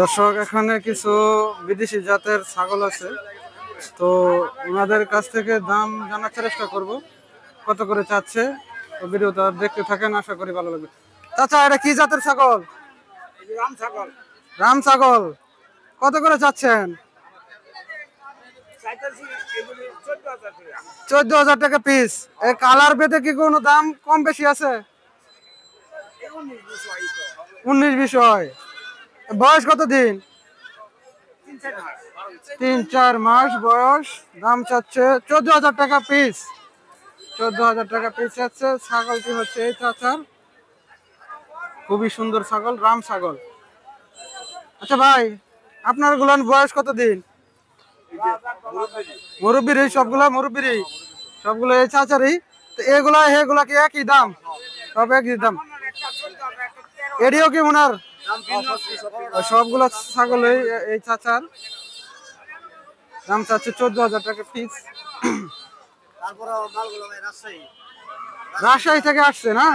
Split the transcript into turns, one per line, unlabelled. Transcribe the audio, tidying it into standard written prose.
দর্শক, এখানে কিছু বিদেশি জাতের ছাগল আছে, তো ওনাদের কাছ থেকে দাম জানার চেষ্টা করব, কত করে চাচ্ছে। তো ভিডিওটা দেখতে থাকেন, আশা করি ভালো লাগবে। চাচা, এটা কি জাতের ছাগল?
রাম ছাগল।
রাম ছাগল। কত করে চাচ্ছেন? 14,000 টাকা পিস। এই কালার ভেদে কি কোনো দাম কম বেশি আছে? 19-20 হয়। বয়স কত দিন? 3-4 মাস বয়স। দাম চাচ্ছে 14,000 টাকা পিস। 14,000 টাকা পিস চাচ্ছে। ছাগলটি হচ্ছে এই চাচার, খুবই সুন্দর ছাগল, রাম ছাগল। আচ্ছা ভাই, আপনার গুলান বয়স কত দিন? মুরব্বির সবগুলা? মুরব্বির সবগুলো এই চাচারই? তো এগুলা হেগুলা কি একই দাম? সব একই দাম? এডিও কি ওনার? সবগুলা ছাগল এই চাচার। দাম চাচ্ছে 14,000 টাকা পিস। রাজশাহী থেকে আসছে না?